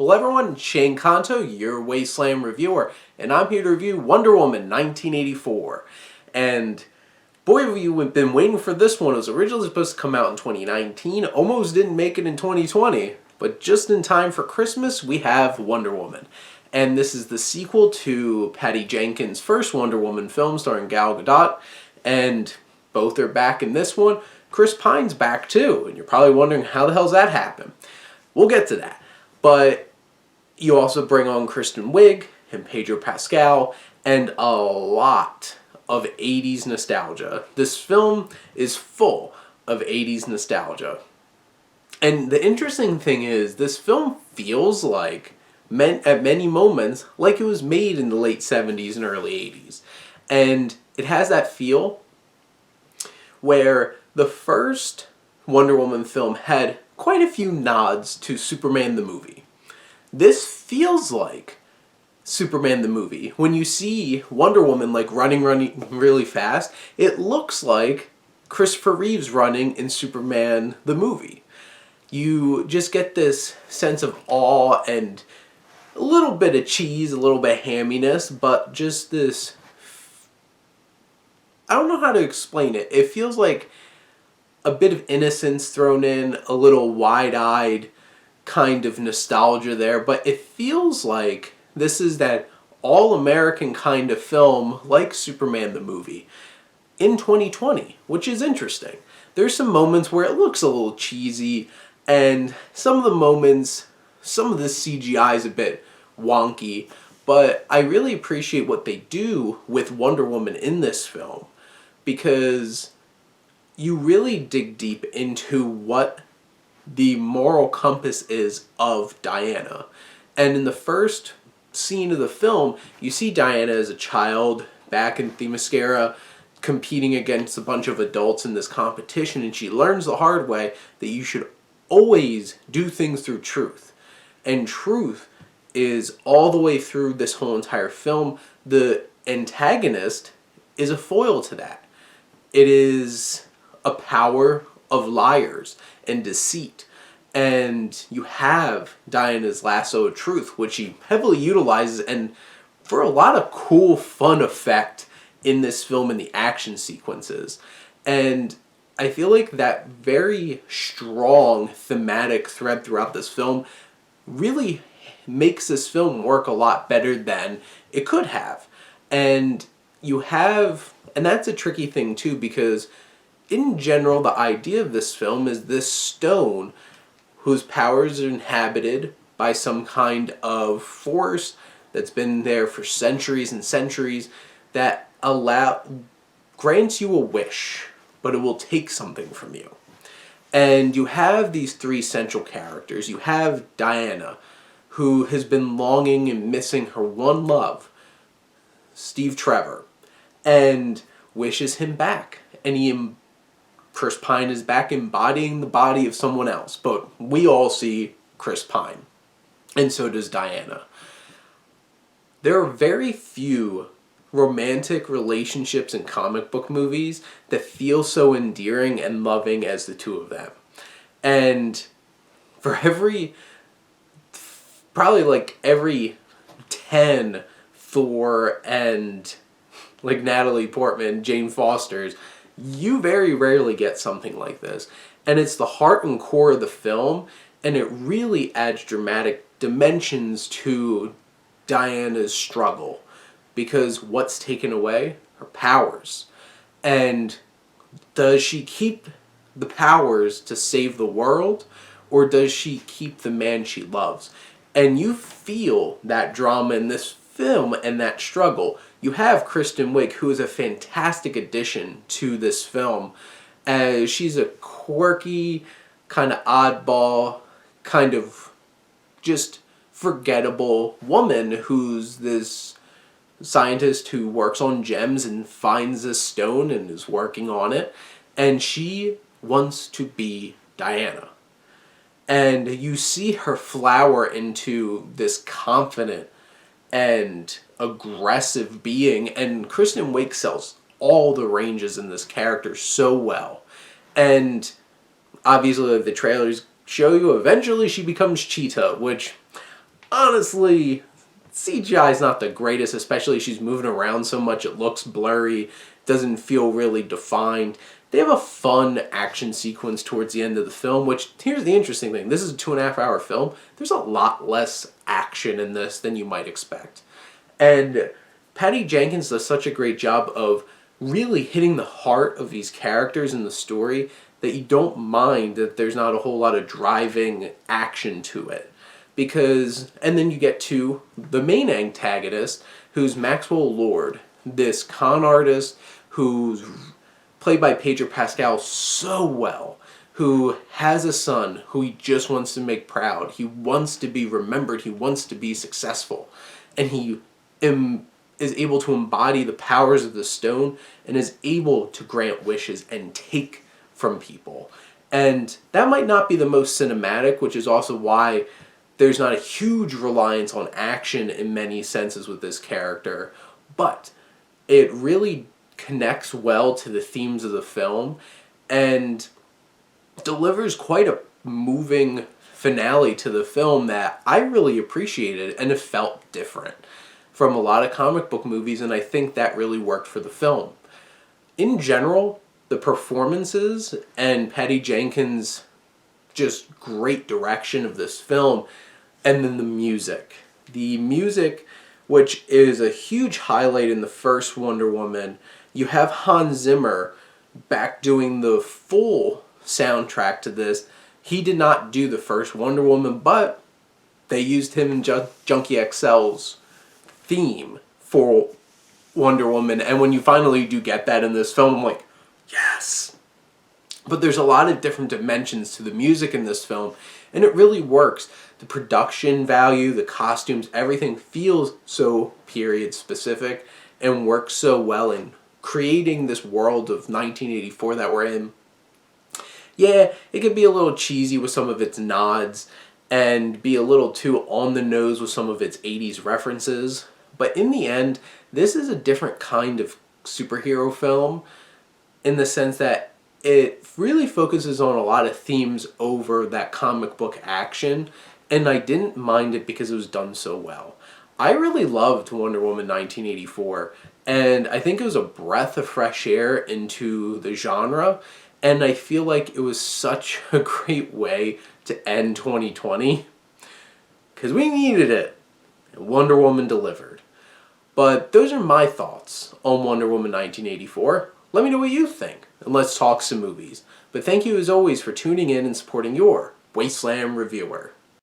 Hello everyone, Shane Kanto, your Wasteland reviewer, and I'm here to review Wonder Woman 1984. And boy, have you been waiting for this one. It was originally supposed to come out in 2019, almost didn't make it in 2020, but just in time for Christmas, we have Wonder Woman. And this is the sequel to Patty Jenkins' first Wonder Woman film starring Gal Gadot, and both are back in this one. Chris Pine's back too, and you're probably wondering how the hell's that happen. We'll get to that. But you also bring on Kristen Wiig and Pedro Pascal and a lot of 80s nostalgia. This film is full of 80s nostalgia. And the interesting thing is, this film feels like, at many moments, like it was made in the late 70s and early 80s. And it has that feel where the first Wonder Woman film had quite a few nods to Superman the movie. This feels like Superman the movie. When you see Wonder Woman like running really fast, it looks like Christopher Reeve's running in Superman the movie. You just get this sense of awe and a little bit of cheese, a little bit of hamminess, but just this... I don't know how to explain it. It feels like a bit of innocence thrown in, a little wide-eyed kind of nostalgia there, but it feels like this is that all-American kind of film like Superman the movie in 2020, which is interesting. There's some moments where it looks a little cheesy, and some of the moments, some of the CGI is a bit wonky, but I really appreciate what they do with Wonder Woman in this film, because you really dig deep into what the moral compass is of Diana. And in the first scene of the film, you see Diana as a child back in Themyscira competing against a bunch of adults in this competition, and she learns the hard way that you should always do things through truth. And truth is all the way through this whole entire film. The antagonist is a foil to that. It is a power of liars and deceit. And you have Diana's lasso of truth, which she heavily utilizes, and for a lot of cool, fun effect in this film in the action sequences. And I feel like that very strong thematic thread throughout this film really makes this film work a lot better than it could have. And that's a tricky thing too, because in general, the idea of this film is this stone whose powers are inhabited by some kind of force that's been there for centuries and centuries that grants you a wish, but it will take something from you. And you have these three central characters. You have Diana, who has been longing and missing her one love, Steve Trevor, and wishes him back. And Chris Pine is back embodying the body of someone else, but we all see Chris Pine, and so does Diana. There are very few romantic relationships in comic book movies that feel so endearing and loving as the two of them. And for every 10 Thor and like Natalie Portman, Jane Foster's, you very rarely get something like this. And it's the heart and core of the film, and it really adds dramatic dimensions to Diana's struggle. Because what's taken away? Her powers. And does she keep the powers to save the world, or does she keep the man she loves? And you feel that drama in this film and that struggle. You have Kristen Wiig, who is a fantastic addition to this film, as she's a quirky, kind of oddball, kind of just forgettable woman who's this scientist who works on gems and finds this stone and is working on it, and she wants to be Diana. And you see her flower into this confident and aggressive being, and Kristen Wiig sells all the ranges in this character so well. And obviously the trailers show you eventually she becomes Cheetah, which honestly, CGI is not the greatest, especially she's moving around so much. It looks blurry, doesn't feel really defined. They have a fun action sequence towards the end of the film, which, here's the interesting thing. This is a 2.5-hour film. There's a lot less action in this than you might expect. And Patty Jenkins does such a great job of really hitting the heart of these characters in the story that you don't mind that there's not a whole lot of driving action to it. Because, and then you get to the main antagonist, who's Maxwell Lord, this con artist who's played by Pedro Pascal so well, who has a son who he just wants to make proud. He wants to be remembered. He wants to be successful. And he is able to embody the powers of the stone and is able to grant wishes and take from people. And that might not be the most cinematic, which is also why there's not a huge reliance on action in many senses with this character, but it really connects well to the themes of the film and delivers quite a moving finale to the film that I really appreciated, and it felt different from a lot of comic book movies, and I think that really worked for the film. In general, the performances and Patty Jenkins' just great direction of this film, and then the music. The music, which is a huge highlight in the first Wonder Woman. You have Hans Zimmer back doing the full soundtrack to this. He did not do the first Wonder Woman, but they used him in Junkie XL's theme for Wonder Woman. And when you finally do get that in this film, I'm like, yes! But there's a lot of different dimensions to the music in this film, and it really works. The production value, the costumes, everything feels so period specific and works so well in creating this world of 1984 that we're in. Yeah, it could be a little cheesy with some of its nods and be a little too on the nose with some of its 80s references. But in the end, this is a different kind of superhero film in the sense that it really focuses on a lot of themes over that comic book action, and I didn't mind it because it was done so well. I really loved Wonder Woman 1984, and I think it was a breath of fresh air into the genre, and I feel like it was such a great way to end 2020, because we needed it, and Wonder Woman delivered. But those are my thoughts on Wonder Woman 1984. Let me know what you think, and let's talk some movies. But thank you as always for tuning in and supporting your Wasteland reviewer.